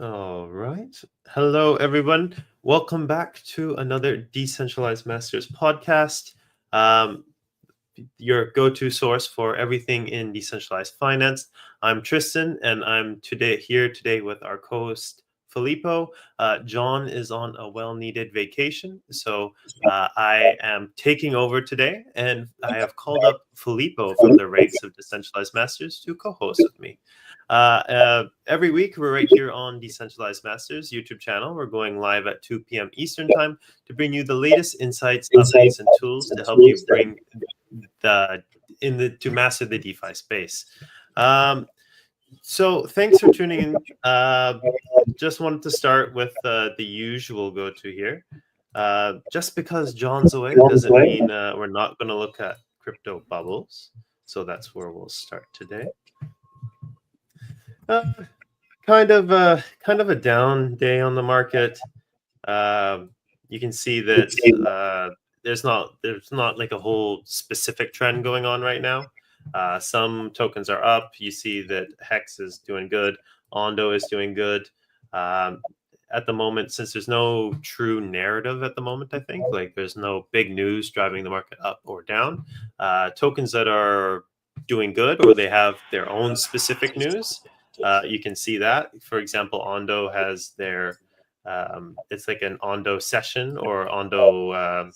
All right. Hello, everyone. Welcome back to another Decentralized Masters podcast, um, your go to source for everything in decentralized finance. I'm Tristan, and I'm here today with our co host, Filippo. John is on a well needed vacation, so I am taking over today, and I have called up Filippo from the ranks of Decentralized Masters to co host with me. Every week, we're right here on Decentralized Masters YouTube channel. We're going live at 2 p.m. Eastern Time to bring you the latest insights, updates, and tools to help you bring the to master the DeFi space. Um, so thanks for tuning in. Just wanted to start with the usual go-to here. Just because John's away doesn't mean we're not going to look at crypto bubbles. So that's where we'll start today. Uh, kind of a down day on the market. You can see that there's not like a whole specific trend going on right now. Some tokens are up. You see that Hex is doing good. Ondo is doing good. Um, at the moment, since there's no true narrative at the moment, I think like there's no big news driving the market up or down. Tokens that are doing good or they have their own specific news. You can see that. For example, Ondo has their it's like an Ondo session or Ondo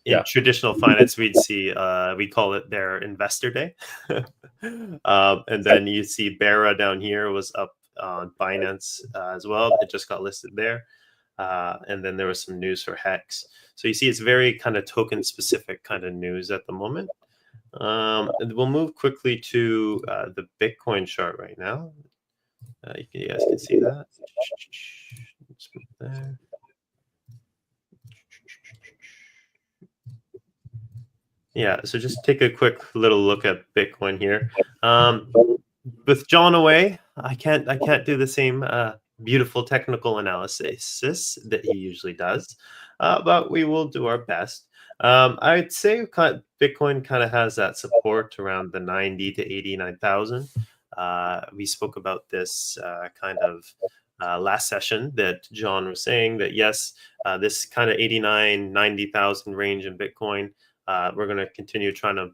in traditional finance we'd call it their investor day. And then you see Bera down here was up on Binance as well. It just got listed there. And then there was some news for Hex. So you see it's very kind of token specific kind of news at the moment. And we'll move quickly to the Bitcoin chart right now. You guys can see that. Let's move there. Yeah, so just take a quick little look at Bitcoin here. With John away, I can't do the same beautiful technical analysis that he usually does, but we will do our best. I'd say Bitcoin kind of has that support around the 90 to 89,000. We spoke about this last session that John was saying that yes, this kind of 89, 90,000 range in Bitcoin, we're going to continue trying to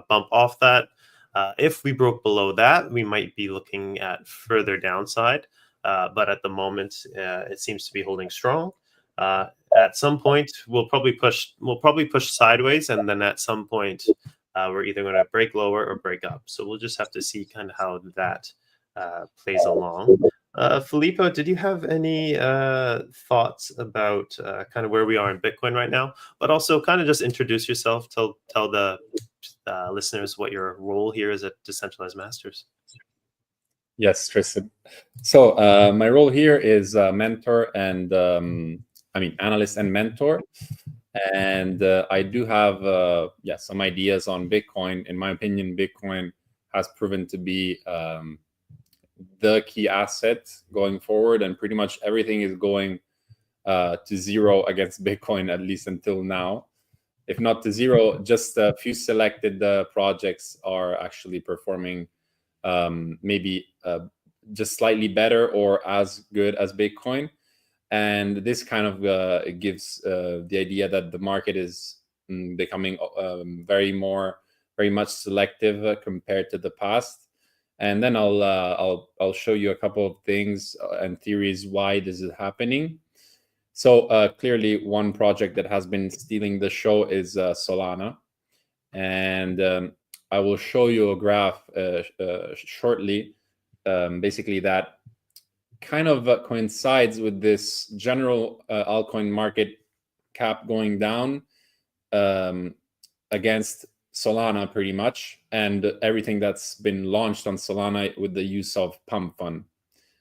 bump off that. If we broke below that, we might be looking at further downside. But at the moment, it seems to be holding strong. At some point, we'll probably push sideways, and then at some point, we're either going to break lower or break up. So we'll just have to see kind of how that plays along. Filippo, did you have any thoughts about kind of where we are in Bitcoin right now? But also kind of just introduce yourself, tell the listeners what your role here is at Decentralized Masters. Yes, Tristan. So my role here is mentor and analyst and mentor. And I do have some ideas on Bitcoin. In my opinion, Bitcoin has proven to be the key asset going forward, and pretty much everything is going to zero against Bitcoin, at least until now. If not to zero, just a few selected projects are actually performing maybe just slightly better or as good as Bitcoin. And this kind of gives the idea that the market is becoming very much selective compared to the past. And then I'll show you a couple of things and theories why this is happening. So clearly, one project that has been stealing the show is Solana, and I will show you a graph shortly. Basically, that kind of coincides with this general altcoin market cap going down against Solana pretty much, and everything that's been launched on Solana with the use of pump fund.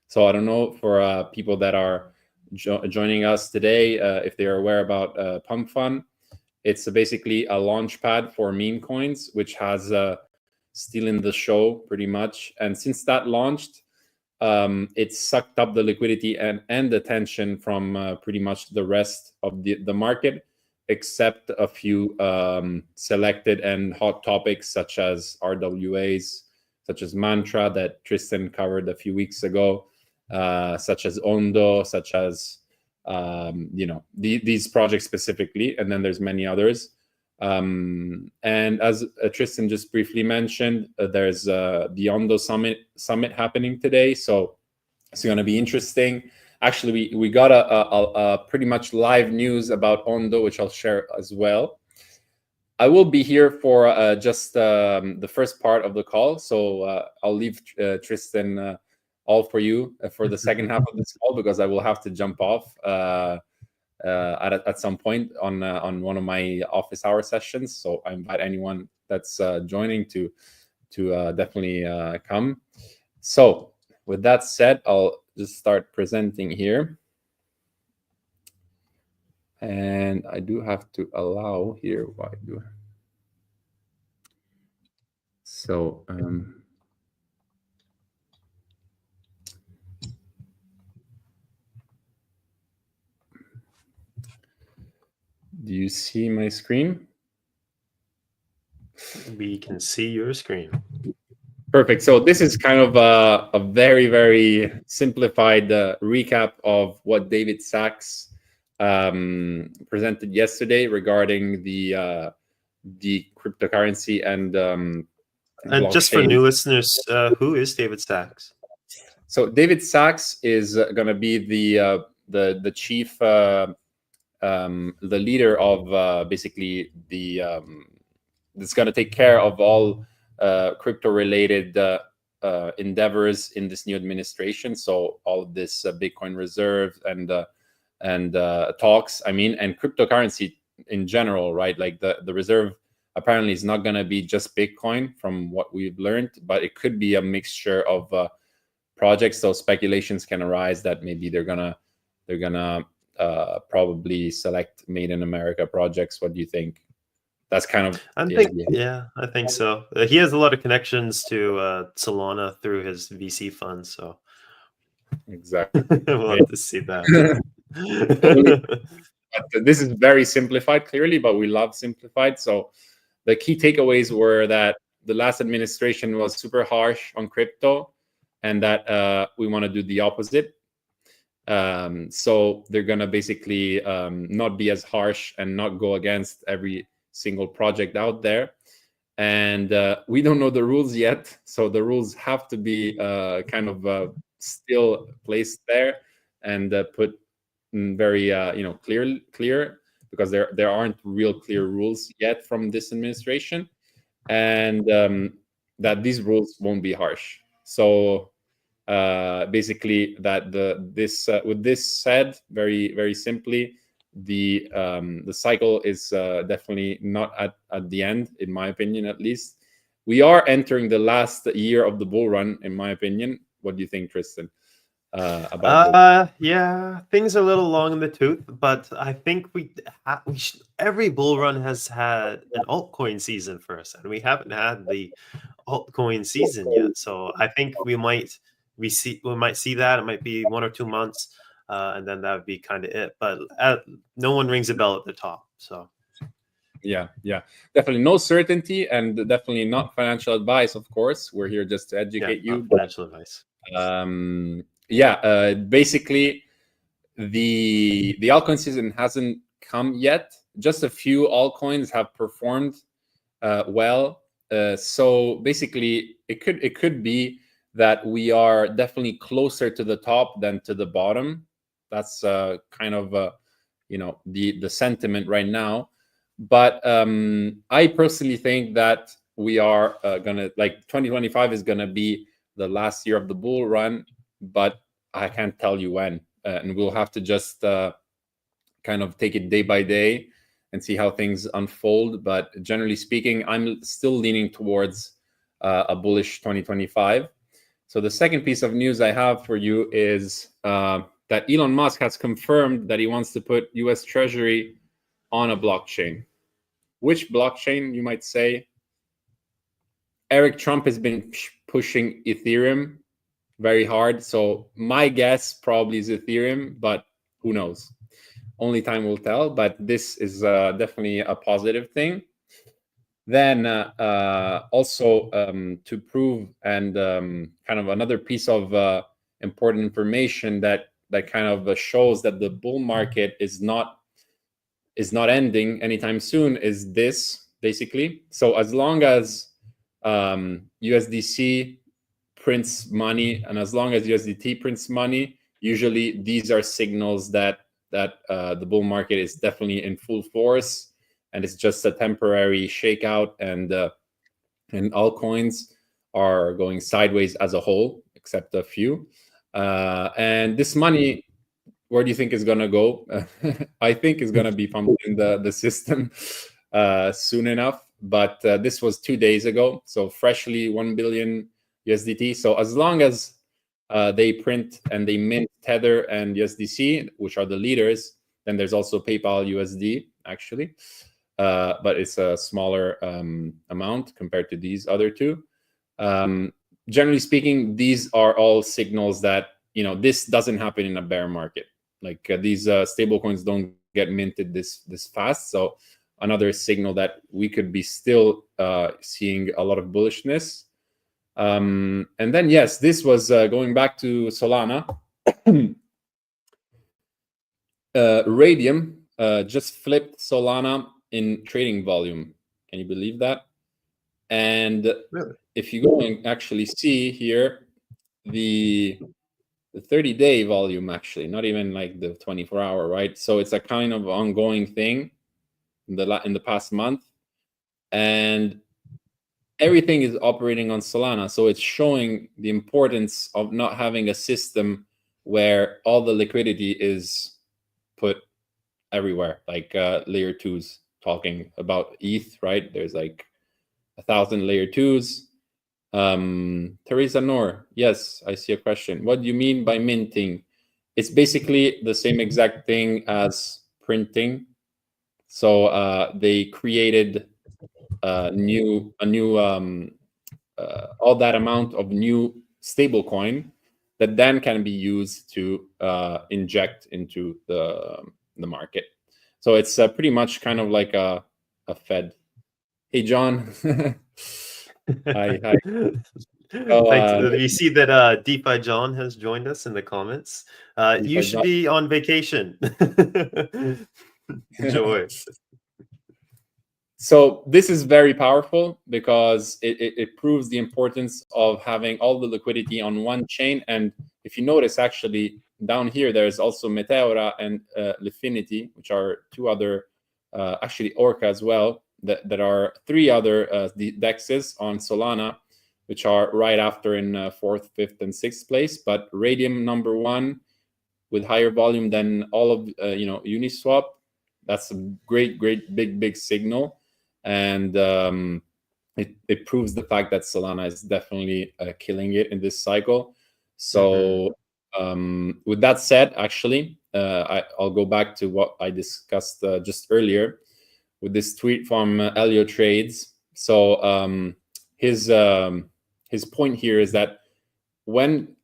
So I don't know for people that are joining us today if they are aware about pump fund. It's basically a launch pad for meme coins, which has stealing the show pretty much. And since that launched, it sucked up the liquidity and attention from pretty much the rest of the market, except a few selected and hot topics such as RWAs, such as Mantra that Tristan covered a few weeks ago, such as Ondo, such as these projects specifically, and then there's many others. And as Tristan just briefly mentioned, there's the Ondo summit happening today, so it's going to be interesting. Actually, we got a pretty much live news about Ondo, which I'll share as well. I will be here for just the first part of the call, so I'll leave Tristan all for you for the second half of this call, because I will have to jump off at some point on one of my office hour sessions. So I invite anyone that's joining to definitely come. So with that said, I'll just start presenting here. And I do have to allow here. Why do I? So do you see my screen? We can see your screen. Perfect. So this is kind of a very, very simplified recap of what David Sachs presented yesterday regarding the cryptocurrency and just for new listeners, who is David Sachs? So David Sachs is going to be the chief, the leader of basically that's going to take care of all crypto-related endeavors in this new administration. So all of this Bitcoin reserve and talks, I mean, and cryptocurrency in general, right? Like the reserve apparently is not going to be just Bitcoin from what we've learned, but it could be a mixture of projects. So speculations can arise that maybe they're gonna probably select Made in America projects. What do you think? That's kind of I think so. He has a lot of connections to Solana through his VC fund, so exactly. we'll have to see that. This is very simplified, clearly, but we love simplified. So the key takeaways were that the last administration was super harsh on crypto, and that we want to do the opposite. So they're going to basically not be as harsh and not go against every single project out there. And we don't know the rules yet, so the rules have to be kind of still placed there and put very clear, because there aren't real clear rules yet from this administration, and that these rules won't be harsh. So basically, that with this said, very, very simply, the cycle is definitely not at the end, in my opinion. At least we are entering the last year of the bull run, in my opinion. What do you think, Tristan? Yeah, things are a little long in the tooth, but I think every bull run has had an altcoin season first, and we haven't had the altcoin season yet. So I think we might see that. It might be 1 or 2 months, and then that would be kind of it. But no one rings a bell at the top. So yeah, definitely no certainty, and definitely not financial advice. Of course, we're here just to educate you. Financial advice. Basically, the altcoin season hasn't come yet. Just a few altcoins have performed well. So basically, it could be that we are definitely closer to the top than to the bottom. That's kind of the sentiment right now. But I personally think that we are gonna, like, 2025 is gonna be the last year of the bull run, but I can't tell you when, and we'll have to just kind of take it day by day and see how things unfold. But generally speaking, I'm still leaning towards a bullish 2025. So the second piece of news I have for you is that Elon Musk has confirmed that he wants to put US Treasury on a blockchain. Which blockchain, you might say? Eric Trump has been pushing Ethereum very hard. So my guess probably is Ethereum, but who knows? Only time will tell. But this is definitely a positive thing. Then also to prove, and kind of another piece of important information that kind of shows that the bull market is not ending anytime soon is this, basically. So as long as USDC prints money, and as long as USDT prints money, usually these are signals that the bull market is definitely in full force, and it's just a temporary shakeout, and altcoins are going sideways as a whole, except a few. And this money, where do you think is going to go? I think it's going to be pumped in the system soon enough. But this was 2 days ago, so freshly 1 billion USDT. So as long as they print and they mint Tether and USDC, which are the leaders, then there's also PayPal USD, actually. But it's a smaller amount compared to these other two. Generally speaking, these are all signals that, this doesn't happen in a bear market. Like these stable coins don't get minted this fast. So another signal that we could be still seeing a lot of bullishness. And then, yes, this was going back to Solana. Radium just flipped Solana in trading volume. Can you believe that? And Really? if you go and actually see here, the 30-day volume, actually, not even like the 24-hour, right? So it's a kind of ongoing thing in the past month, and everything is operating on Solana. So it's showing the importance of not having a system where all the liquidity is put everywhere, like layer twos, talking about ETH, right? There's like 1,000 layer twos. Teresa Noor, yes, I see a question. What do you mean by minting? It's basically the same exact thing as printing. So they created all that amount of new stable coin that then can be used to inject into the market. So it's pretty much kind of like a Fed. Hey, John. Hi. Thanks. You see that DeFi John has joined us in the comments. You should be on vacation. Enjoy. So this is very powerful because it proves the importance of having all the liquidity on one chain. And if you notice, actually, down here, there's also Meteora and Lifinity, which are two other, actually Orca as well, that are three other dexes on Solana, which are right after in 4th, 5th, and 6th place. But Radium number 1 with higher volume than all of Uniswap. That's a great, big signal, and it proves the fact that Solana is definitely killing it in this cycle. So with that said, actually, I'll go back to what I discussed just earlier with this tweet from Elio Trades. So his point here is that when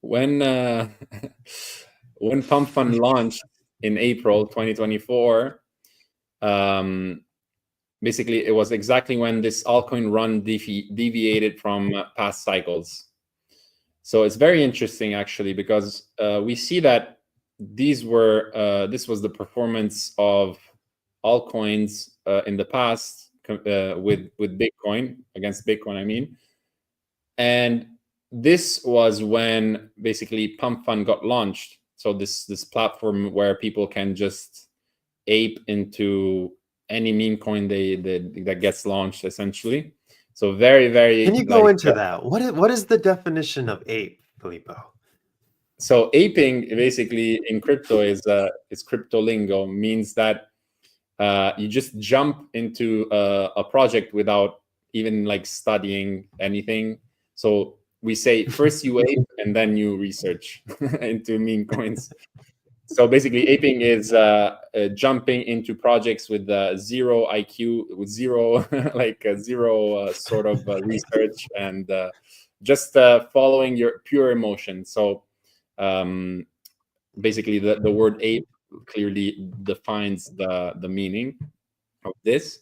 Pump Fund launched in April 2024, basically it was exactly when this altcoin run deviated from past cycles. So it's very interesting, actually, because we see that this was the performance of altcoins in the past with Bitcoin, against Bitcoin, I mean. And this was when basically Pump Fund got launched. So this platform where people can just ape into any meme coin that gets launched, essentially. So very. Can you go into that? What is the definition of ape, Filippo? So aping basically in crypto is crypto lingo, means that you just jump into a project without even like studying anything. So we say first you ape and then you research into meme coins. So basically, aping is jumping into projects with zero IQ, with zero zero sort of research, and just following your pure emotion. So basically, the word ape clearly defines the meaning of this.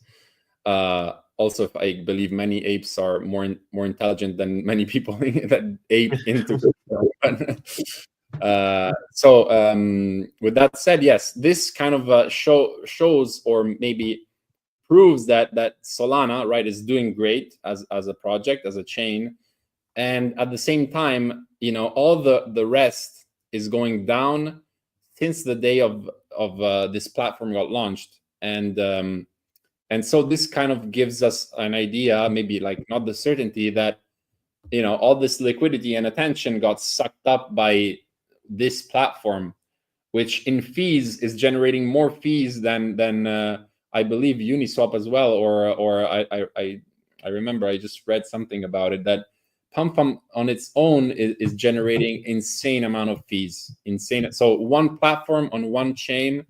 Also, I believe many apes are more intelligent than many people that ape into With that said, yes, this kind of shows, or maybe proves that Solana, right, is doing great as a project, as a chain, and at the same time, all the rest is going down since the day of this platform got launched, and so this kind of gives us an idea, maybe like not the certainty, that all this liquidity and attention got sucked up by this platform, which in fees is generating more fees than I believe Uniswap as well, or I remember I just read something about it, that Pump on its own is generating insane amount of fees, insane. So one platform on one chain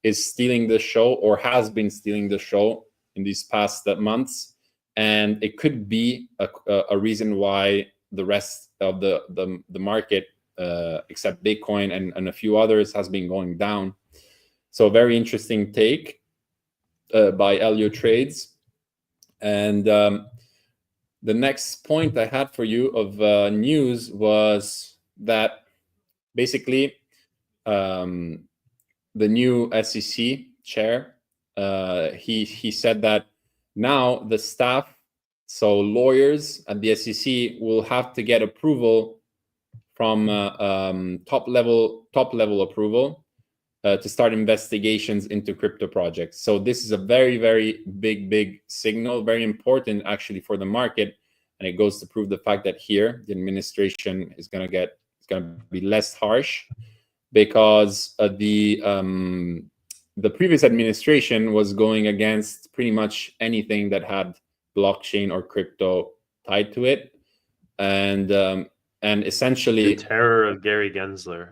is stealing the show, or has been stealing the show in these past months, and it could be a reason why the rest of the market, except Bitcoin and a few others, has been going down. So very interesting take by Elio Trades. And the next point I had for you of news was that basically the new SEC chair, he said that now the staff, so lawyers at the SEC, will have to get approval from top level approval to start investigations into crypto projects. So this is a very, very big signal, very important actually for the market, and it goes to prove the fact that here the administration is going to be less harsh, because the previous administration was going against pretty much anything that had blockchain or crypto tied to it, and essentially the terror of Gary Gensler.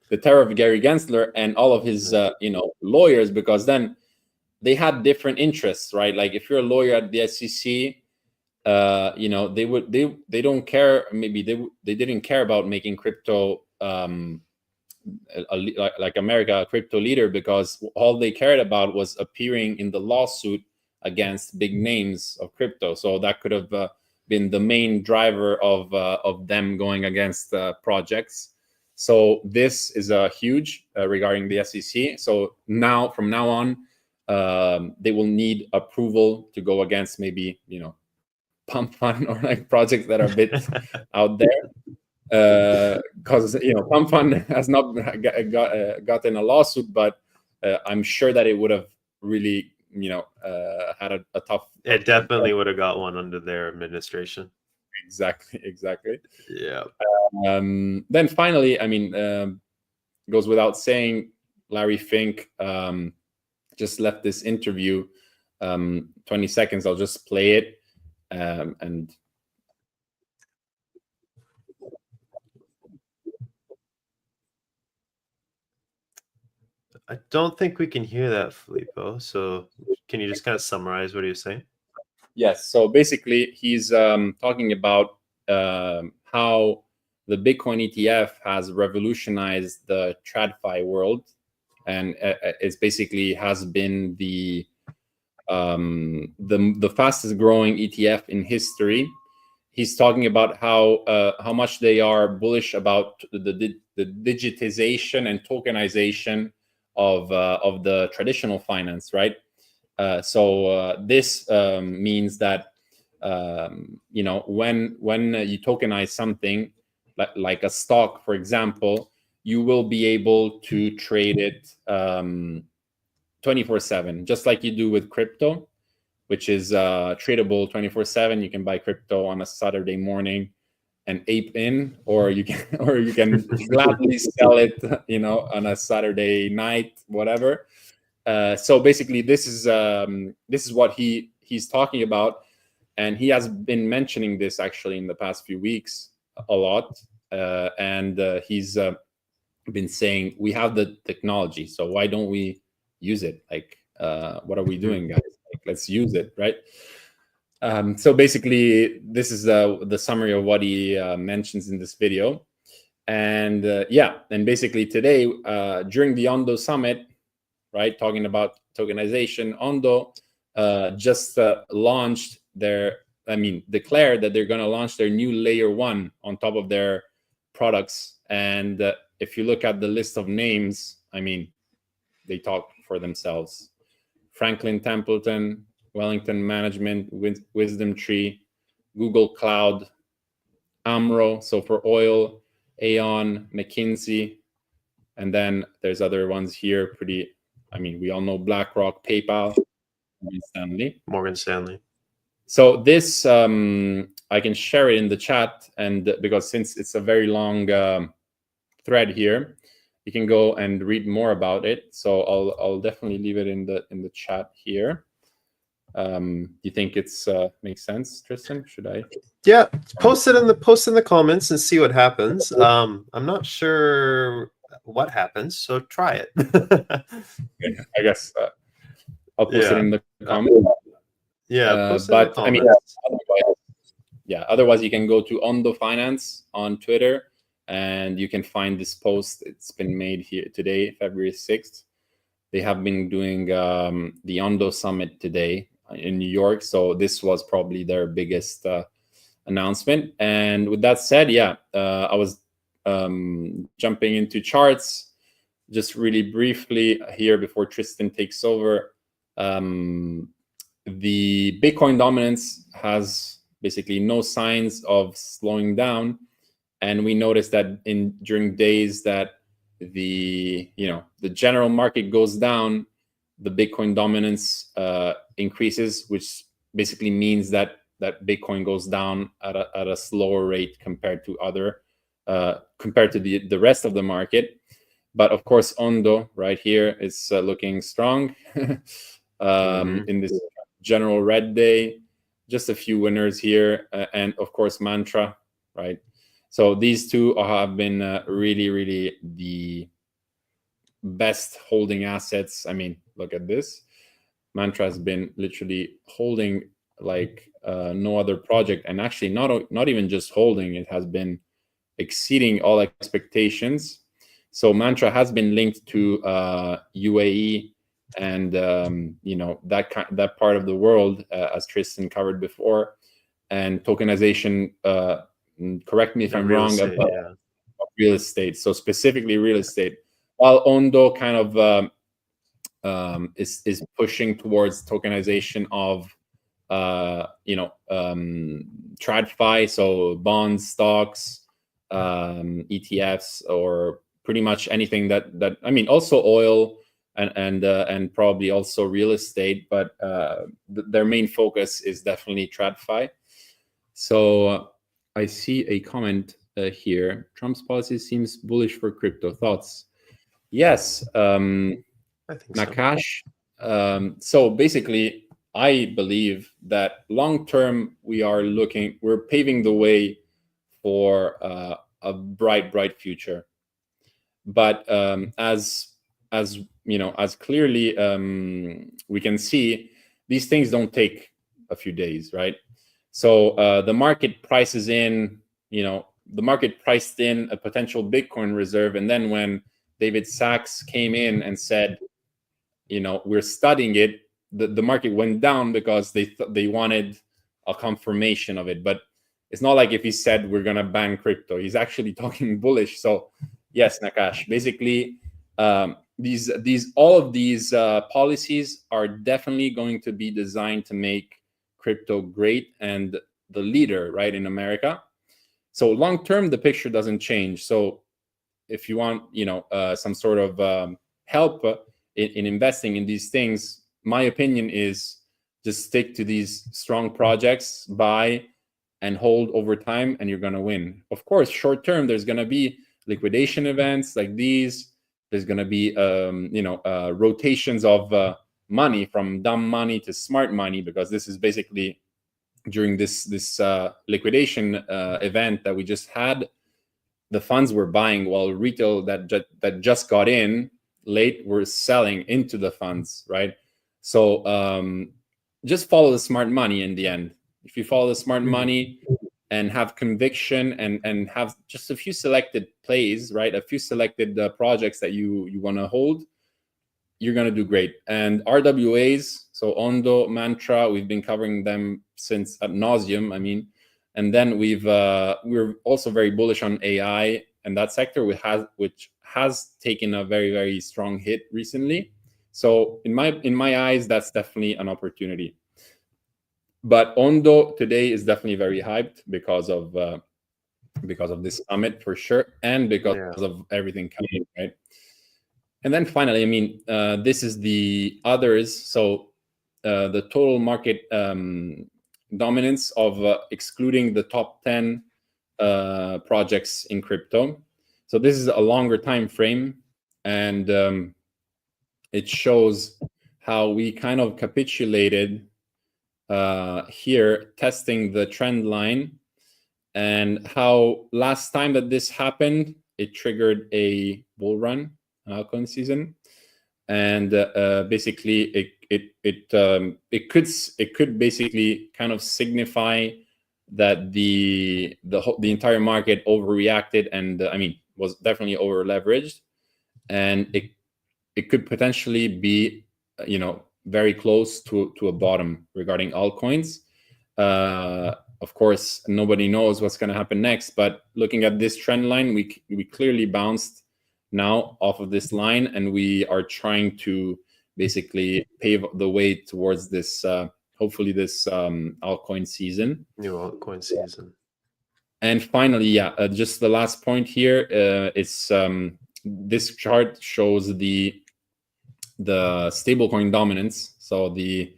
The terror of Gary Gensler and all of his lawyers, because then they had different interests, right? Like if you're a lawyer at the SEC, they don't care. Maybe they didn't care about making crypto like America a crypto leader, because all they cared about was appearing in the lawsuit against big names of crypto. So that could have been the main driver of them going against projects. So this is a huge regarding the SEC. So from now on, they will need approval to go against maybe Pump Fund or like projects that are a bit out there, because Pump Fund has not gotten a lawsuit, but I'm sure that it would have really had a tough. It definitely would have got one under their administration. Exactly. Yeah. Then finally, goes without saying, Larry Fink just left this interview. 20 seconds, I'll just play it. And I don't think we can hear that, Filippo. So can you just kind of summarize what he was saying? Yes. So basically, he's talking about how the Bitcoin ETF has revolutionized the TradFi world, and it's basically has been the fastest growing ETF in history. He's talking about how much they are bullish about the digitization and tokenization of the traditional finance, right? So this means that when you tokenize something like a stock, for example, you will be able to trade it 24/7, just like you do with crypto, which is tradable 24/7. You can buy crypto on a Saturday morning and ape in, or you can gladly sell it, on a Saturday night, whatever. So basically, this is what he's talking about, and he has been mentioning this actually in the past few weeks a lot, and he's been saying we have the technology, so why don't we use it? Like, what are we doing, guys? Like, let's use it, right? So basically, this is the summary of what he mentions in this video, and and basically today during the Ondo Summit, right, talking about tokenization, Ondo just launched declared that they're going to launch their new layer 1 on top of their products, and if you look at the list of names, I mean, they talk for themselves. Franklin Templeton, Wellington Management, Wisdom Tree, Google Cloud, Amro, so for oil, Aon, McKinsey, and then there's other ones here. Pretty, I mean, we all know BlackRock, PayPal, Morgan Stanley. So this, I can share it in the chat, and because since it's a very long thread here, you can go and read more about it. So I'll definitely leave it in the chat here. Do you think it's makes sense, Tristan? Should I? Yeah, post in the comments and see what happens. I'm not sure what happens, so try it. Okay, I guess I'll post it in the comments. But I mean, otherwise you can go to Ondo Finance on Twitter, and you can find this post. It's been made here today, February 6th. They have been doing the Ondo Summit today in New York, so this was probably their biggest announcement. And with that said, I was jumping into charts just really briefly here before Tristan takes over. The Bitcoin dominance has basically no signs of slowing down, and we noticed that during days that the general market goes down, the Bitcoin dominance increases, which basically means that Bitcoin goes down at a slower rate compared to the rest of the market. But of course, Ondo right here is looking strong in this general red day. Just a few winners here, and of course Mantra, right? So these two have been really, really the best holding assets. I mean, look at this. Mantra has been literally holding like no other project, and actually not even just holding, it has been exceeding all expectations. So Mantra has been linked to UAE and that part of the world, as Tristan covered before, and tokenization. Correct me if I'm wrong. About real estate. So specifically real estate. While Ondo kind of is pushing towards tokenization of TradFi, so bonds, stocks, ETFs, or pretty much anything that I mean, also oil and probably also real estate, but their main focus is definitely TradFi. So I see a comment here. Trump's policy seems bullish for crypto. Thoughts? Yes, I think Nakash. So basically, I believe that long term we're paving the way for a bright future. But as clearly we can see, these things don't take a few days, right? So the market prices in, the market priced in a potential Bitcoin reserve, and then when David Sachs came in and said, we're studying it, the market went down because they wanted a confirmation of it. But it's not like if he said we're gonna ban crypto, he's actually talking bullish. So yes, Nakash, basically all of these policies are definitely going to be designed to make crypto great and the leader, right, in America. So long term, the picture doesn't change. So if you want, some sort of help in investing in these things, my opinion is just stick to these strong projects, buy and hold over time, and you're going to win. Of course, short term, there's going to be liquidation events like these. There's going to be, rotations of money from dumb money to smart money, because this is basically during this liquidation event that we just had. The funds were buying while retail that just got in late were selling into the funds, right? So just follow the smart money in the end. If you follow the smart money and have conviction and have just a few selected plays, right? A few selected projects that you want to hold, you're going to do great. And RWAs, so Ondo, Mantra, we've been covering them since ad nauseum. I mean, and then we're also very bullish on AI. and that sector which has taken a very, very strong hit recently. So in my eyes, that's definitely an opportunity. But Ondo today is definitely very hyped because of this summit for sure, and because of everything coming, right? And then finally, I mean, this is the others. So the total market dominance of excluding the top 10 projects in crypto. So this is a longer time frame, and it shows how we kind of capitulated here, testing the trend line, and how last time that this happened, it triggered a bull run, altcoin season, and basically it could basically kind of signify that the entire market overreacted, and I mean was definitely over leveraged, and it could potentially be very close to a bottom regarding altcoins. Of course, nobody knows what's going to happen next, but looking at this trend line, we clearly bounced now off of this line, and we are trying to basically pave the way towards this hopefully this altcoin season, new altcoin season. And finally, just the last point here, it's this chart shows the stablecoin dominance, so the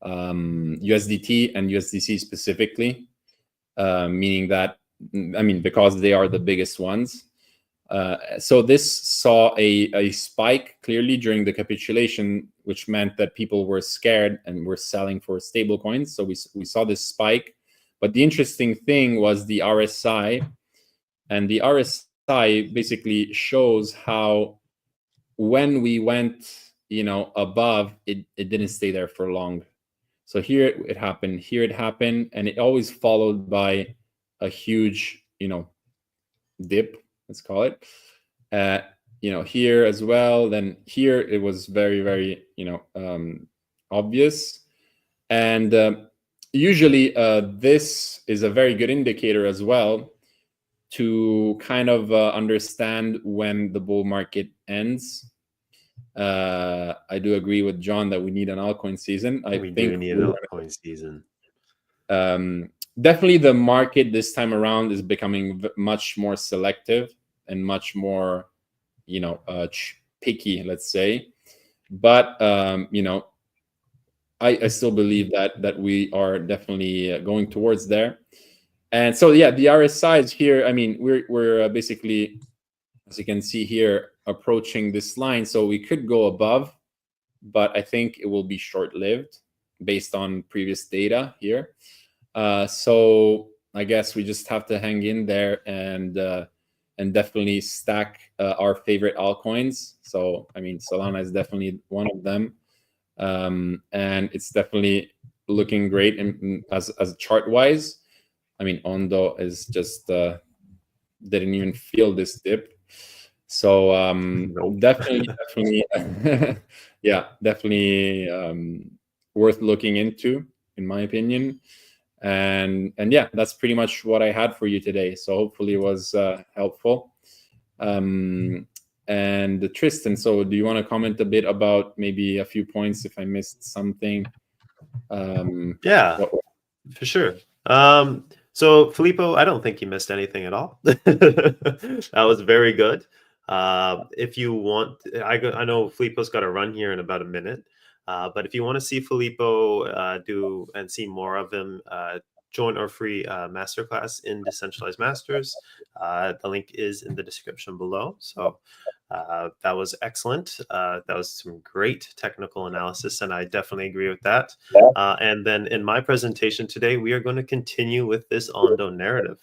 USDT and USDC specifically, meaning that, I mean, because they are the biggest ones. So this saw a spike clearly during the capitulation, which meant that people were scared and were selling for stable coins. So we saw this spike. But the interesting thing was the RSI. And the RSI basically shows how when we went above, it didn't stay there for long. So here it happened, here it happened, and it always followed by a huge dip, let's call it, here as well. Then here it was very, very obvious, and usually this is a very good indicator as well to kind of understand when the bull market ends. I do agree with John that we need an altcoin season. We do need an altcoin season. Definitely the market this time around is becoming much more selective and much more, picky, let's say. But, I still believe that we are definitely going towards there. And so, yeah, the RSIs here, I mean, we're basically, as you can see here, approaching this line. So we could go above, but I think it will be short-lived based on previous data here. So I guess we just have to hang in there and definitely stack our favorite altcoins. So, I mean, Solana is definitely one of them. And it's definitely looking great as chart-wise. I mean, Ondo is just didn't even feel this dip. So Nope. definitely, yeah, definitely worth looking into, in my opinion. And yeah, that's pretty much what I had for you today. So hopefully it was helpful. And Tristan, so do you want to comment a bit about maybe a few points if I missed something? Yeah, for sure. So Filippo, I don't think you missed anything at all. That was very good. If you want, I know Filippo's got to run here in about a minute. But if you want to see Filippo do and see more of him, join our free masterclass in Decentralized Masters. The link is in the description below. So that was excellent. That was some great technical analysis, and I definitely agree with that. And then in my presentation today, we are going to continue with this Ondo narrative.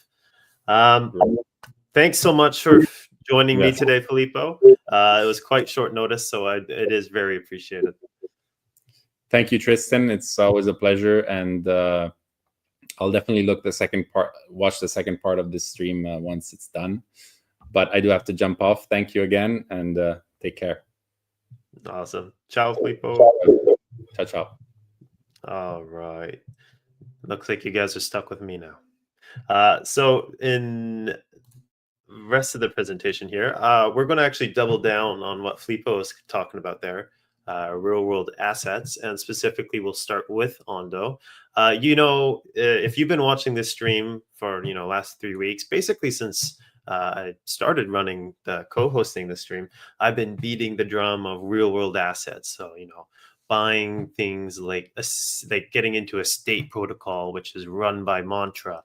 Thanks so much for joining me today, Filippo. It was quite short notice, so it is very appreciated. Thank you, Tristan. It's always a pleasure, and I'll definitely watch the second part of this stream once it's done. But I do have to jump off. Thank you again, and take care. Awesome. Ciao, Filippo. Ciao, ciao. All right. Looks like you guys are stuck with me now. So in rest of the presentation here, we're going to actually double down on what Filippo was talking about there, real world assets, and specifically we'll start with Ondo. If you've been watching this stream for last 3 weeks, basically since I started running the co-hosting the stream, I've been beating the drum of real world assets. So buying things like getting into a state protocol, which is run by Mantra,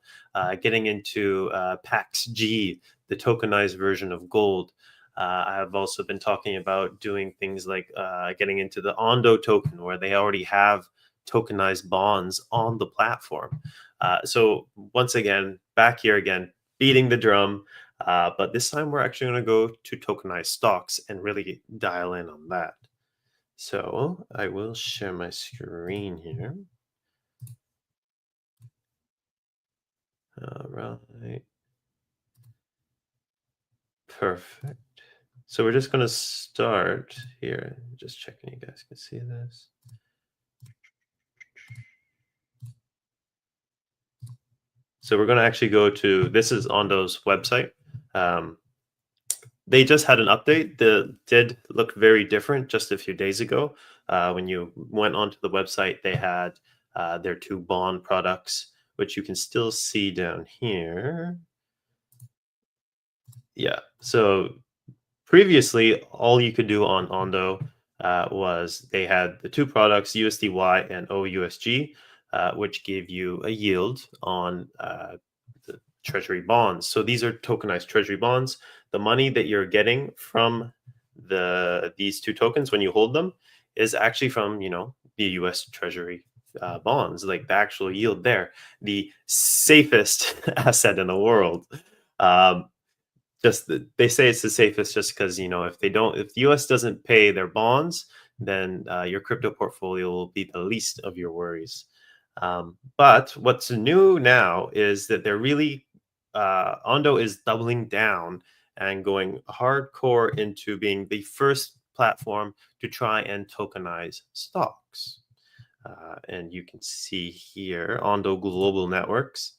getting into PAX G, the tokenized version of gold. I've also been talking about doing things like getting into the Ondo token, where they already have tokenized bonds on the platform. So once again, back here again, beating the drum. But this time we're actually going to go to tokenized stocks and really dial in on that. So I will share my screen here. All right. Perfect. So we're just going to start here. Just checking you guys can see this. So we're going to actually go to, this is Ondo's website. They just had an update that did look very different just a few days ago. When you went onto the website, they had their 2 bond products, which you can still see down here. Yeah. So previously, all you could do on Ondo was they had the 2 products, USDY and OUSG, which gave you a yield on the treasury bonds. So these are tokenized treasury bonds. The money that you're getting from these 2 tokens when you hold them is actually from the US Treasury bonds, like the actual yield there, the safest asset in the world. They say it's the safest just because if the US doesn't pay their bonds, then your crypto portfolio will be the least of your worries. But what's new now is that they're really Ondo is doubling down and going hardcore into being the first platform to try and tokenize stocks. And you can see here Ondo Global Networks.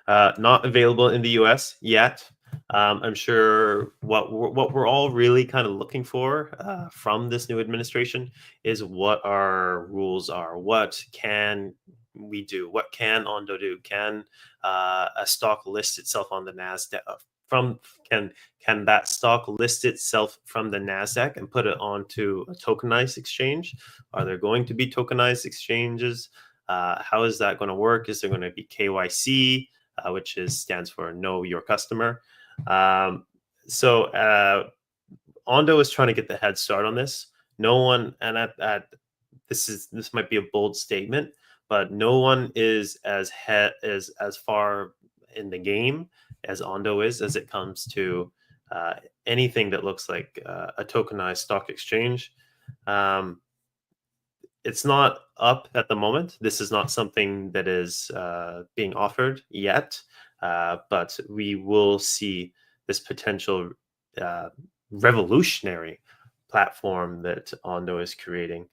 Not available in the US yet. I'm sure what we're all really kind of looking for from this new administration is what our rules are. What can we do? What can Ondo do? Can a stock list itself on the Nasdaq? Can that stock list itself from the Nasdaq and put it onto a tokenized exchange? Are there going to be tokenized exchanges? How is that going to work? Is there going to be KYC? Which stands for Know Your Customer. So Ondo is trying to get the head start on this. No one, and this might be a bold statement, but no one is as far in the game as Ondo is as it comes to anything that looks like a tokenized stock exchange. It's not up at the moment. This is not something that is being offered yet, but we will see this potential revolutionary platform that Ondo is creating.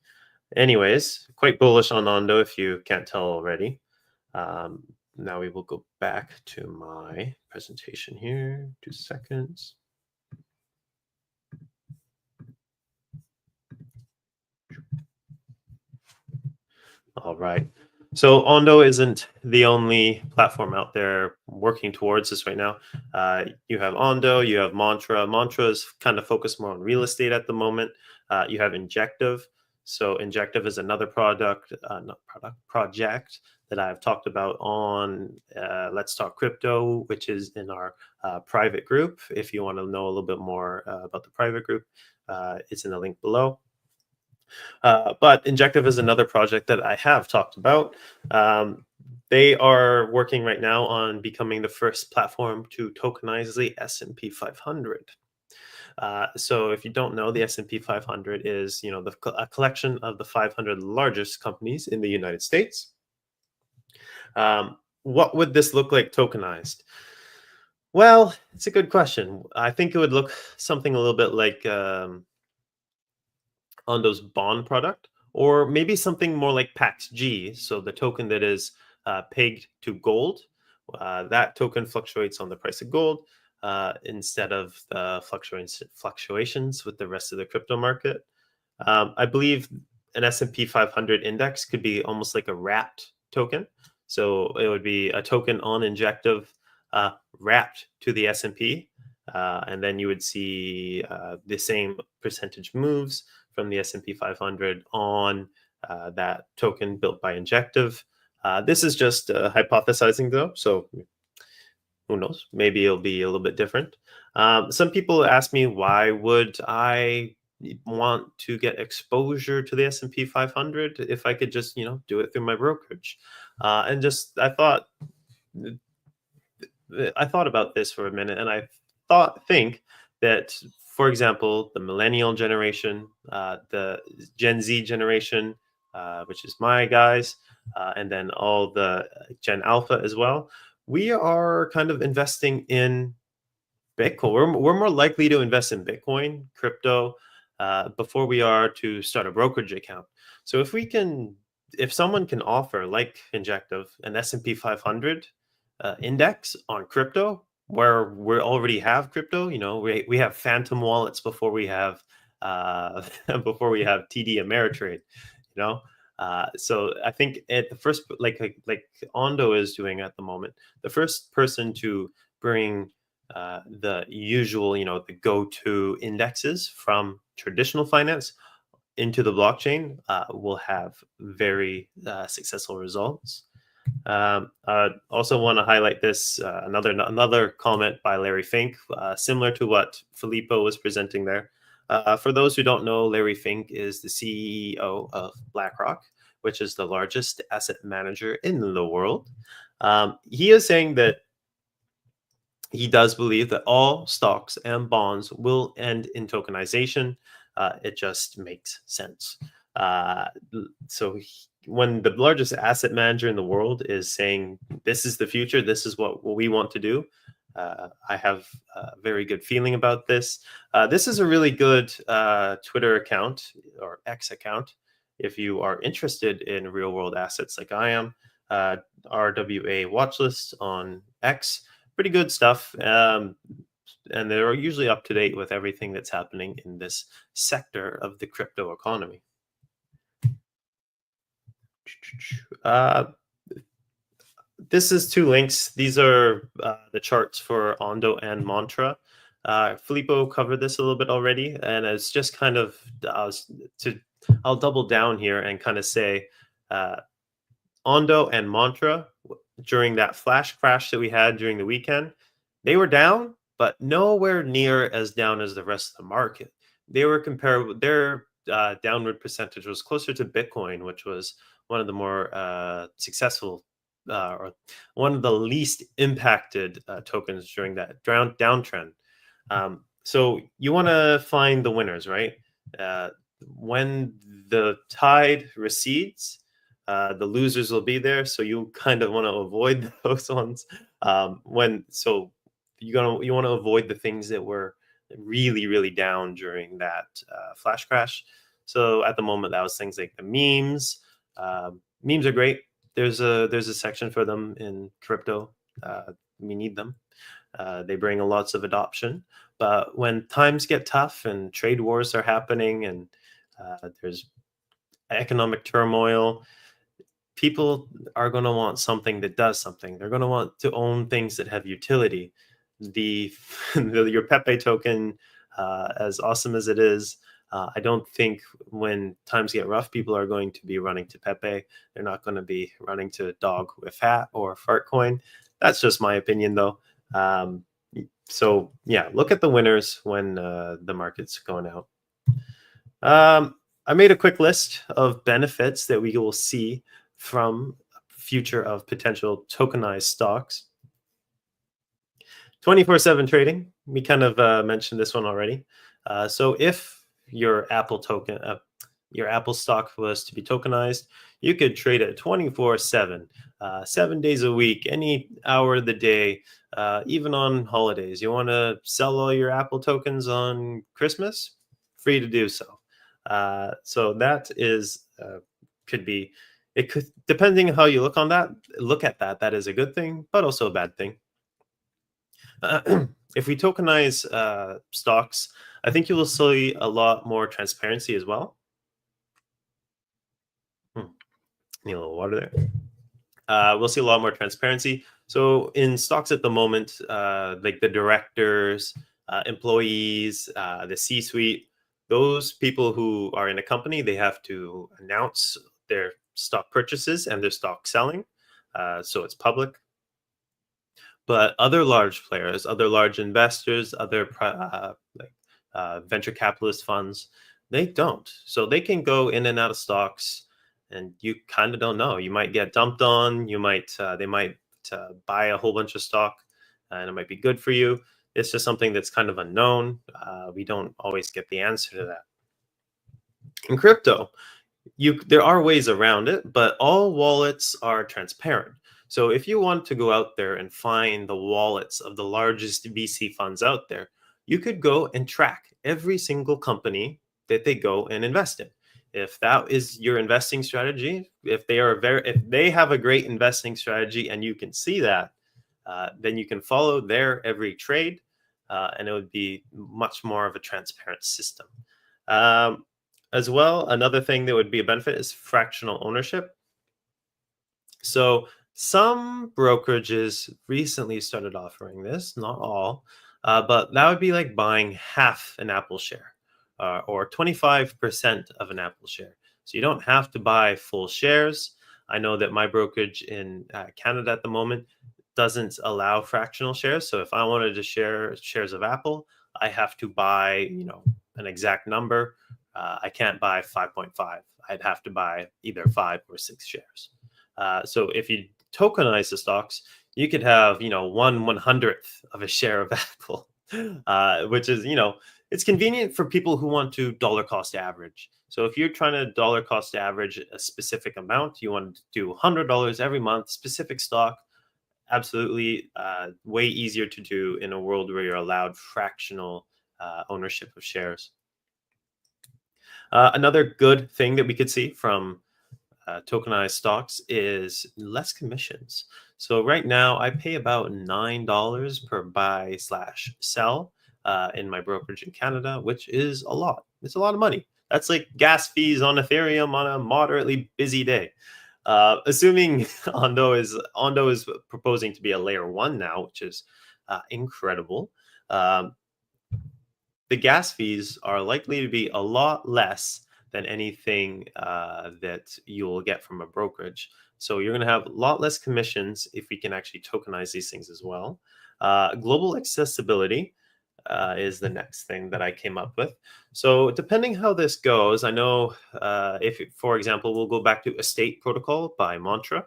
Anyways, quite bullish on Ondo if you can't tell already. Now we will go back to my presentation here. 2 seconds. All right. So Ondo isn't the only platform out there working towards this right now. You have Ondo, you have Mantra. Mantra is kind of focused more on real estate at the moment. You have Injective. So Injective is another project that I've talked about on Let's Talk Crypto, which is in our private group. If you want to know a little bit more about the private group, it's in the link below. But Injective is another project that I have talked about. They are working right now on becoming the first platform to tokenize the S&P 500. So if you don't know, the S&P 500 is a collection of the 500 largest companies in the United States. What would this look like tokenized? Well, it's a good question. I think it would look something a little bit like Ondo's bond product, or maybe something more like PAX G, so the token that is pegged to gold. That token fluctuates on the price of gold. instead of the fluctuations with the rest of the crypto market. I believe an S&P 500 index could be almost like a wrapped token. So it would be a token on Injective wrapped to the S&P. And then you would see the same percentage moves from the S&P 500 on that token built by Injective. This is just hypothesizing though, so who knows? Maybe it'll be a little bit different. Some people ask me, why would I want to get exposure to the S&P 500 if I could just, do it through my brokerage? And just I thought about this for a minute, and I think that, for example, the millennial generation, the Gen Z generation, which is my guys, and then all the Gen Alpha as well, we are kind of investing in Bitcoin. We're more likely to invest in Bitcoin, crypto, before we are to start a brokerage account. So if someone can offer, like Injective, an S&P 500 index on crypto, where we already have crypto, we have phantom wallets before we have TD Ameritrade, so I think at the first, like Ondo is doing at the moment, the first person to bring the usual, the go-to indexes from traditional finance into the blockchain will have very successful results. I also want to highlight this, another comment by Larry Fink, similar to what Filippo was presenting there. For those who don't know, Larry Fink is the CEO of BlackRock, which is the largest asset manager in the world. He is saying that he does believe that all stocks and bonds will end in tokenization. It just makes sense. When the largest asset manager in the world is saying this is the future, this is what we want to do, I have a very good feeling about this. This is a really good Twitter account or X account if you are interested in real world assets like I am. RWA Watchlist on X, pretty good stuff. And they're usually up to date with everything that's happening in this sector of the crypto economy. This is two links. These are the charts for Ondo and Mantra. Filippo covered this a little bit already, and it's just kind of, I'll double down here and kind of say Ondo and Mantra, during that flash crash that we had during the weekend, they were down, but nowhere near as down as the rest of the market. They were comparable. Their downward percentage was closer to Bitcoin, which was one of the more successful or one of the least impacted tokens during that downtrend. So you want to find the winners, right? When the tide recedes, the losers will be there. So you kind of want to avoid those ones. You want to avoid the things that were really, really down during that flash crash. So at the moment, that was things like the memes. Memes are great. There's a section for them in crypto. We need them. They bring lots of adoption. But when times get tough and trade wars are happening and there's economic turmoil, people are going to want something that does something. They're going to want to own things that have utility. Your Pepe token, as awesome as it is, I don't think when times get rough, people are going to be running to Pepe. They're not going to be running to Dog with Hat or Fartcoin. That's just my opinion, though. So yeah, look at the winners when the market's going out. I made a quick list of benefits that we will see from future of potential tokenized stocks. 24/7 trading. We kind of mentioned this one already. So if your Apple token, your Apple stock was to be tokenized, you could trade it 24/7, 7 days a week, any hour of the day, even on holidays. You want to sell all your Apple tokens on Christmas? Free to do so. So that is could be, it could, depending on how you look at that, that is a good thing, but also a bad thing. if we tokenize stocks, I think you will see a lot more transparency as well. Need a little water there. We'll see a lot more transparency. So in stocks at the moment, like the directors, employees, the C-suite, those people who are in a company, they have to announce their stock purchases and their stock selling. So it's public. But other large players, other large investors, other venture capitalist funds, they don't. So they can go in and out of stocks, and you kind of don't know. You might get dumped on. You might they might buy a whole bunch of stock, and it might be good for you. It's just something that's kind of unknown. We don't always get the answer to that. In crypto, there are ways around it, but all wallets are transparent. So if you want to go out there and find the wallets of the largest VC funds out there, you could go and track every single company that they go and invest in. If that is your investing strategy, if they have a great investing strategy and you can see that, then you can follow their every trade, and it would be much more of a transparent system. As well, another thing that would be a benefit is fractional ownership. So some brokerages recently started offering this, not all, but that would be like buying half an Apple share, or 25% of an Apple share. So you don't have to buy full shares. I know that my brokerage in Canada at the moment doesn't allow fractional shares. So if I wanted to share shares of Apple, I have to buy, an exact number. I can't buy 5.5. I'd have to buy either 5 or 6 shares. So if you tokenize the stocks, you could have, 1/100th of a share of Apple, which is, it's convenient for people who want to dollar cost average. So if you're trying to dollar cost average a specific amount, you want to do $100 every month, specific stock, absolutely way easier to do in a world where you're allowed fractional ownership of shares. Another good thing that we could see from tokenized stocks is less commissions. So right now I pay about $9 per buy/sell in my brokerage in Canada, which is a lot. It's a lot of money. That's like gas fees on Ethereum on a moderately busy day. Assuming Ondo is proposing to be a layer 1 now, which is incredible. The gas fees are likely to be a lot less than anything that you'll get from a brokerage. So you're going to have a lot less commissions if we can actually tokenize these things as well. Global accessibility is the next thing that I came up with. So depending how this goes, I know if, for example, we'll go back to Estate Protocol by Mantra.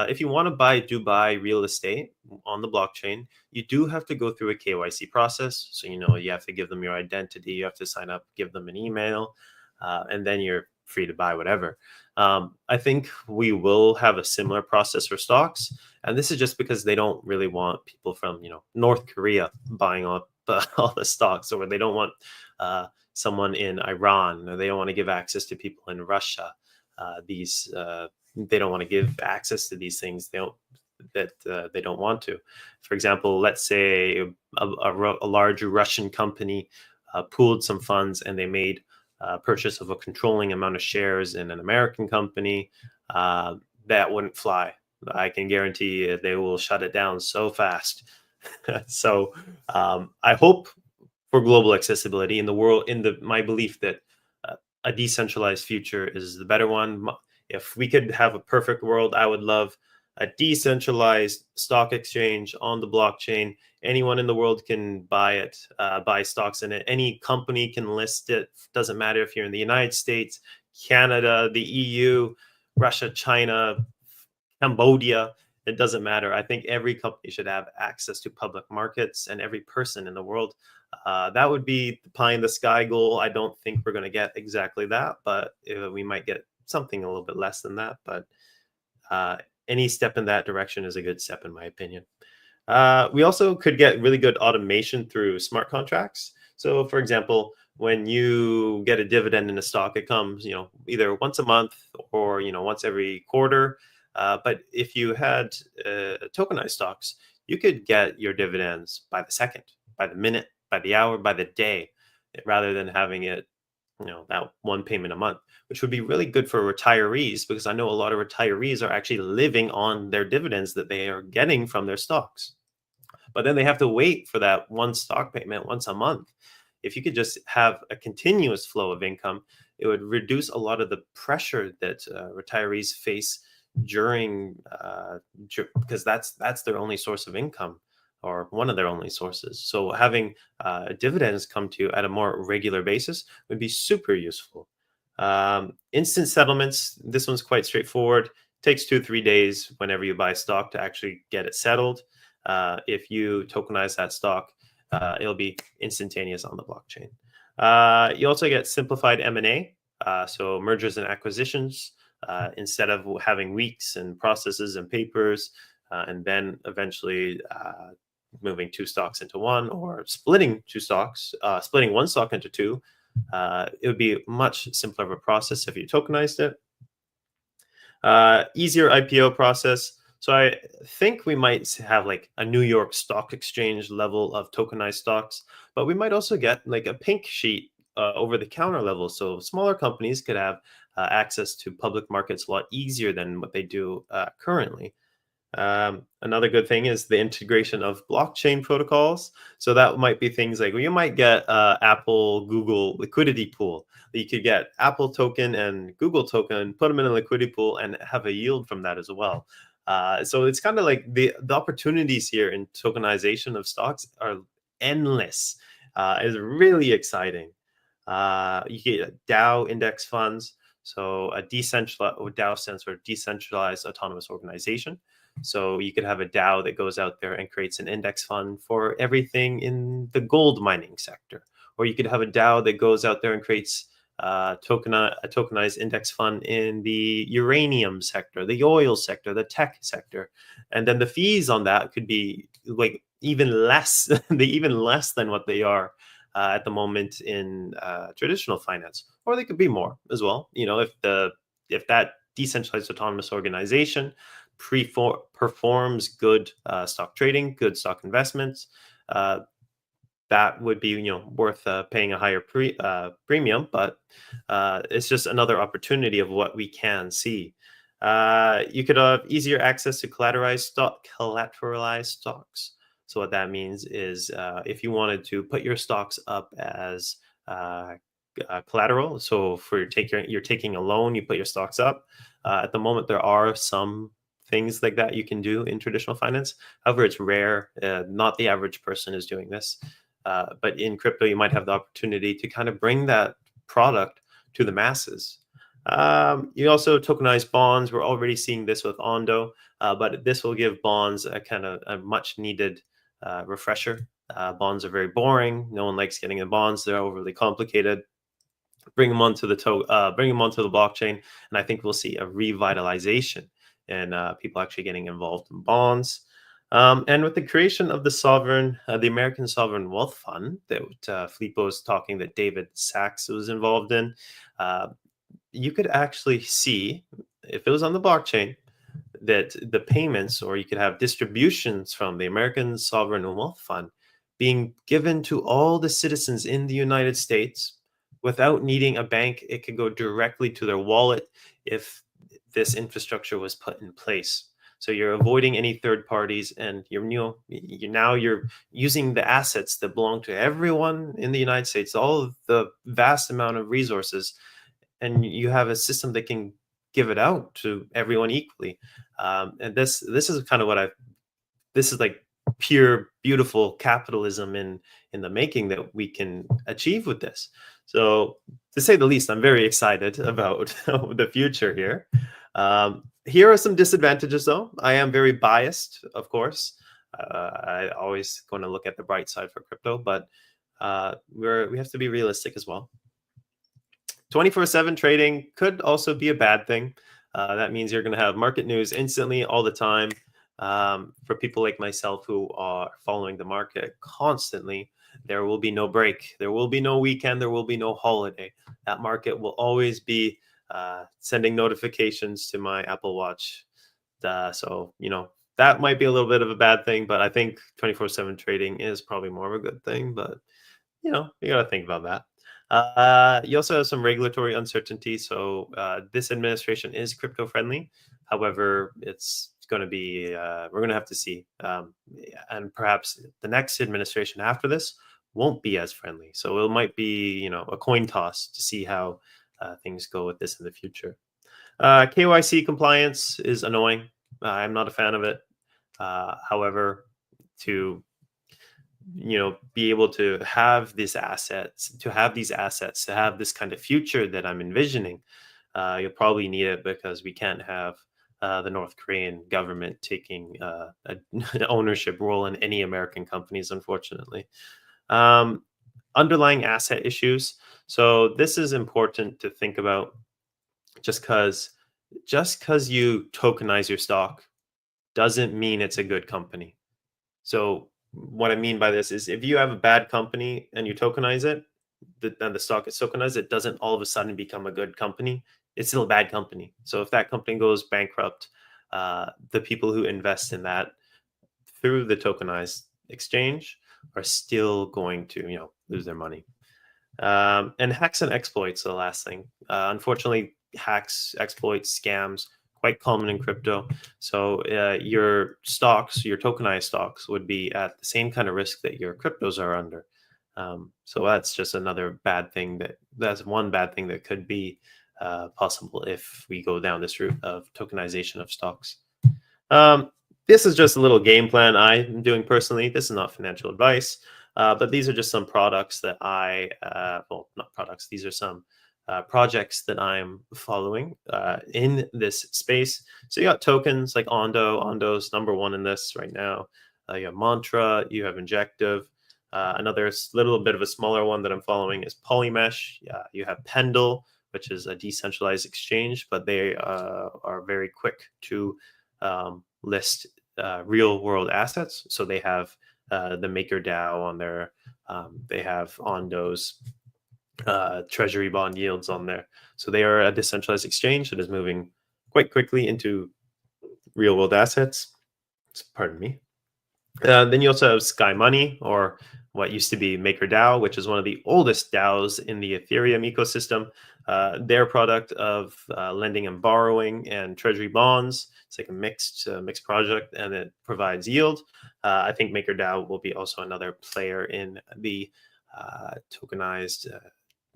If you want to buy Dubai real estate on the blockchain, you do have to go through a KYC process. So, you have to give them your identity, you have to sign up, give them an email, and then you're free to buy whatever. I think we will have a similar process for stocks. And this is just because they don't really want people from, North Korea buying up all the stocks, or they don't want someone in Iran, or they don't want to give access to people in Russia. They don't want to give access to these things. They don't want to. For example, let's say a large Russian company pooled some funds and they made purchase of a controlling amount of shares in an American company. That wouldn't fly. I can guarantee you they will shut it down so fast. So I hope for global accessibility in the world, my belief that a decentralized future is the better one. If we could have a perfect world, I would love a decentralized stock exchange on the blockchain. Anyone in the world can buy it, buy stocks in it. Any company can list it. Doesn't matter if you're in the United States, Canada, the EU, Russia, China, Cambodia. It doesn't matter. I think every company should have access to public markets, and every person in the world. That would be the pie in the sky goal. I don't think we're going to get exactly that, but we might get something a little bit less than that. But any step in that direction is a good step, in my opinion. We also could get really good automation through smart contracts. So, for example, when you get a dividend in a stock, it comes, either once a month or, once every quarter. But if you had tokenized stocks, you could get your dividends by the second, by the minute, by the hour, by the day, rather than having it, that one payment a month, which would be really good for retirees, because I know a lot of retirees are actually living on their dividends that they are getting from their stocks. But then they have to wait for that one stock payment once a month. If you could just have a continuous flow of income, it would reduce a lot of the pressure that retirees face during, because that's their only source of income, or one of their only sources. So having dividends come to you at a more regular basis would be super useful. Instant settlements, this one's quite straightforward. Takes 2-3 days whenever you buy stock to actually get it settled. If you tokenize that stock, it'll be instantaneous on the blockchain. You also get simplified M&A, so mergers and acquisitions. Instead of having weeks and processes and papers, and then eventually moving two stocks into one, or splitting splitting one stock into two, it would be much simpler of a process if you tokenized it. Easier IPO process. So I think we might have like a New York Stock Exchange level of tokenized stocks, but we might also get like a pink sheet over the counter level. So smaller companies could have access to public markets a lot easier than what they do currently. Another good thing is the integration of blockchain protocols. So that might be things like, well, you might get Apple, Google liquidity pool. You could get Apple token and Google token, put them in a liquidity pool, and have a yield from that as well. So it's kind of like the opportunities here in tokenization of stocks are endless. It's really exciting. You get DAO index funds. So a decentralized, DAO stands for decentralized autonomous organization. So you could have a DAO that goes out there and creates an index fund for everything in the gold mining sector. Or you could have a DAO that goes out there and creates a tokenized index fund in the uranium sector, the oil sector, the tech sector. And then the fees on that could be like even less, even less than what they are at the moment in traditional finance, or they could be more as well. If that decentralized autonomous organization performs good stock trading, good stock investments, that would be worth paying a higher premium. But it's just another opportunity of what we can see. You could have easier access to collateralized stocks. So what that means is if you wanted to put your stocks up as collateral, so for you're taking a loan, you put your stocks up. At the moment, there are some things like that you can do in traditional finance. However, it's rare. Not the average person is doing this. But in crypto, you might have the opportunity to kind of bring that product to the masses. You also tokenize bonds. We're already seeing this with Ondo, but this will give bonds a kind of a much needed refresher. Bonds are very boring. No one likes getting in bonds. They're overly complicated. Bring them onto the blockchain, and I think we'll see a revitalization in people actually getting involved in bonds. And with the creation of the American Sovereign Wealth Fund that Filippo was talking, that David Sachs was involved in, you could actually see, if it was on the blockchain, that the payments, or you could have distributions from the American Sovereign Wealth Fund being given to all the citizens in the United States without needing a bank. It could go directly to their wallet if this infrastructure was put in place. So you're avoiding any third parties, and you're using the assets that belong to everyone in the United States, all of the vast amount of resources, and you have a system that can give it out to everyone equally. And this is kind of this is like pure, beautiful capitalism in the making that we can achieve with this. So to say the least, I'm very excited about the future here. Here are some disadvantages, though. I am very biased, of course. I always going to look at the bright side for crypto, but we have to be realistic as well. 24/7 trading could also be a bad thing. That means you're going to have market news instantly, all the time. For people like myself who are following the market constantly, there will be no break. There will be no weekend. There will be no holiday. That market will always be sending notifications to my Apple Watch. So, that might be a little bit of a bad thing, but I think 24/7 trading is probably more of a good thing. But you got to think about that. You also have some regulatory uncertainty. So this administration is crypto friendly. However, it's going to be we're going to have to see, and perhaps the next administration after this won't be as friendly. So it might be a coin toss to see how things go with this in the future. KYC compliance is annoying. I'm not a fan of it. However, to be able to have these assets, to have this kind of future that I'm envisioning, you'll probably need it, because we can't have the North Korean government taking an ownership role in any American companies, unfortunately. Underlying asset issues. So this is important to think about. Just because you tokenize your stock doesn't mean it's a good company. So what I mean by this is, if you have a bad company and you tokenize it, and the stock is tokenized, it doesn't all of a sudden become a good company. It's still a bad company. So if that company goes bankrupt, the people who invest in that through the tokenized exchange are still going to lose their money. And hacks and exploits are the last thing. Unfortunately, hacks, exploits, scams, quite common in crypto. So your stocks, your tokenized stocks, would be at the same kind of risk that your cryptos are under. So that's just another bad thing. That's one bad thing that could be possible if we go down this route of tokenization of stocks. This is just a little game plan I'm doing personally. This is not financial advice. But these are just some products that not products, these are some projects that I'm following in this space. So you got tokens like Ondo. Ondo's number one in this right now. You have Mantra, you have Injective. Another little bit of a smaller one that I'm following is Polymesh. You have Pendle, which is a decentralized exchange, but they are very quick to list real world assets. So they have the MakerDAO on there. They have Ondo's treasury bond yields on there. So they are a decentralized exchange that is moving quite quickly into real world assets. Pardon me. Then you also have Sky Money, or what used to be MakerDAO, which is one of the oldest DAOs in the Ethereum ecosystem. Their product of lending and borrowing and treasury bonds. It's like a mixed project, and it provides yield. I think MakerDAO will be also another player in the tokenized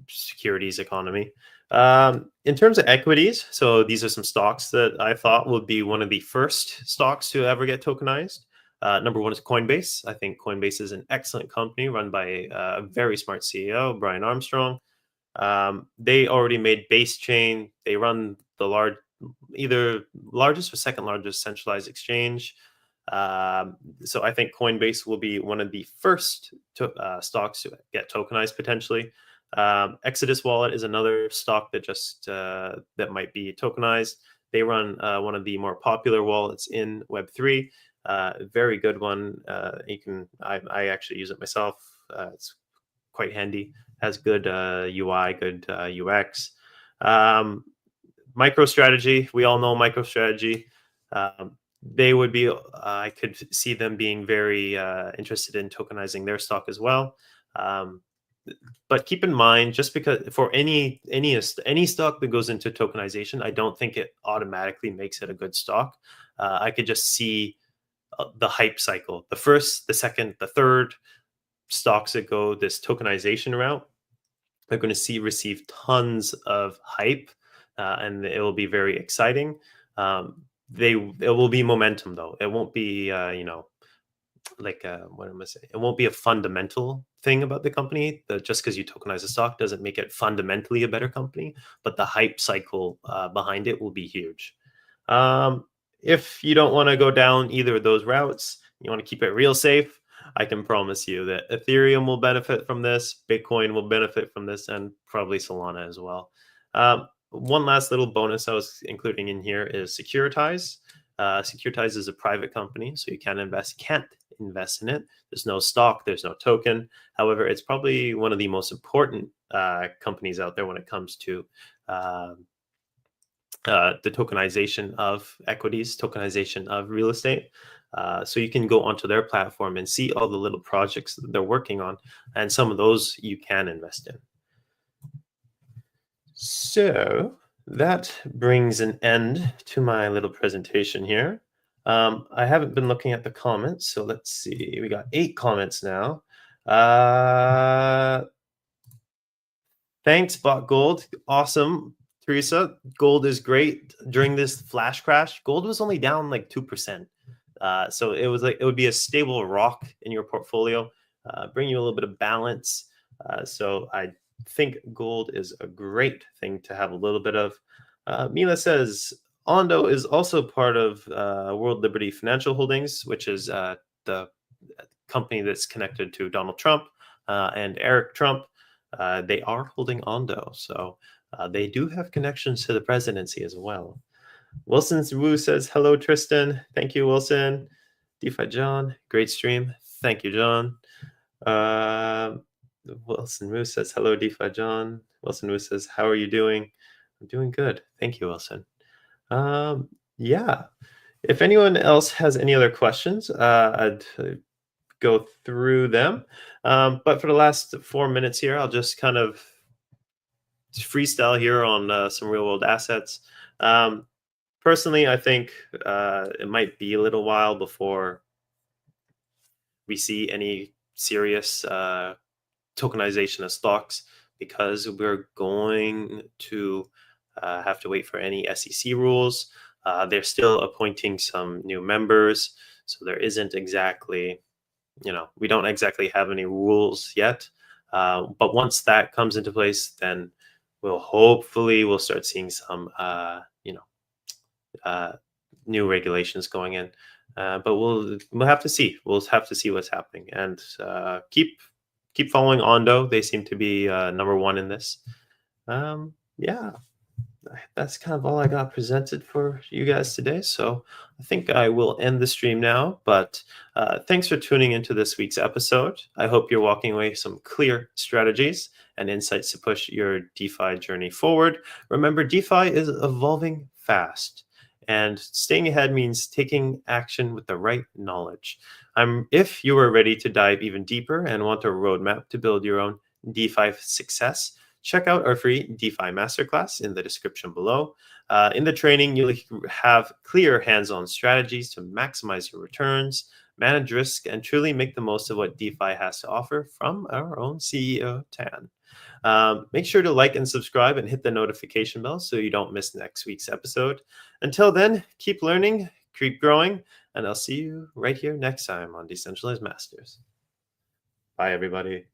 securities economy. In terms of equities, so these are some stocks that I thought would be one of the first stocks to ever get tokenized. Number one is Coinbase. I think Coinbase is an excellent company run by a very smart CEO, Brian Armstrong. They already made Base Chain. They run the either largest or second largest centralized exchange. So I think Coinbase will be one of the first stocks to get tokenized potentially. Exodus Wallet is another stock that just that might be tokenized. They run one of the more popular wallets in Web3. Very good one. I actually use it myself. It's quite handy. Has good UI, good UX. MicroStrategy. We all know MicroStrategy. They would be. I could see them being very interested in tokenizing their stock as well. But keep in mind, just because for any stock that goes into tokenization, I don't think it automatically makes it a good stock. I could just see the hype cycle. The first, the second, the third stocks that go this tokenization route are going to receive tons of hype, and it will be very exciting. It will be momentum though. It won't be what am I saying? It won't be a fundamental thing about the company. That just because you tokenize a stock doesn't make it fundamentally a better company, but the hype cycle behind it will be huge. If you don't want to go down either of those routes, you want to keep it real safe, I can promise you that Ethereum will benefit from this, Bitcoin will benefit from this, and probably Solana as well. One last little bonus I was including in here is Securitize. Securitize is a private company, so you can't invest in it. There's no stock, there's no token. However, it's probably one of the most important companies out there when it comes to the tokenization of equities, tokenization of real estate. So you can go onto their platform and see all the little projects that they're working on, and some of those you can invest in. So that brings an end to my little presentation here. I haven't been looking at the comments, so let's see. We got 8 comments now. Thanks, Bot Gold. Awesome. Teresa, gold is great. During this flash crash, gold was only down like 2%. So it was like it would be a stable rock in your portfolio, bring you a little bit of balance. So I think gold is a great thing to have a little bit of. Mila says Ondo is also part of World Liberty Financial Holdings, which is the company that's connected to Donald Trump and Eric Trump. They are holding Ondo, so they do have connections to the presidency as well. Wilson Wu says, hello, Tristan. Thank you, Wilson. DeFi John, great stream. Thank you, John. Wilson Wu says, hello, DeFi John. Wilson Wu says, how are you doing? I'm doing good. Thank you, Wilson. Yeah. If anyone else has any other questions, I'd go through them. But for the last 4 minutes here, I'll just kind of freestyle here on some real world assets. Personally, I think it might be a little while before we see any serious tokenization of stocks, because we're going to have to wait for any SEC rules. They're still appointing some new members, so there isn't exactly, we don't exactly have any rules yet. But once that comes into place, then we'll start seeing some, new regulations going in. But we'll have to see. We'll have to see what's happening, and keep following Ondo. They seem to be number one in this. Yeah, that's kind of all I got presented for you guys today. So I think I will end the stream now. But thanks for tuning into this week's episode. I hope you're walking away with some clear strategies and insights to push your DeFi journey forward. Remember, DeFi is evolving fast, and staying ahead means taking action with the right knowledge. If you are ready to dive even deeper and want a roadmap to build your own DeFi success, check out our free DeFi Masterclass in the description below. In the training, you'll have clear hands-on strategies to maximize your returns, manage risk, and truly make the most of what DeFi has to offer from our own CEO, Tan. Make sure to like and subscribe and hit the notification bell so you don't miss next week's episode. Until then, keep learning, keep growing, and I'll see you right here next time on Decentralized Masters. Bye, everybody.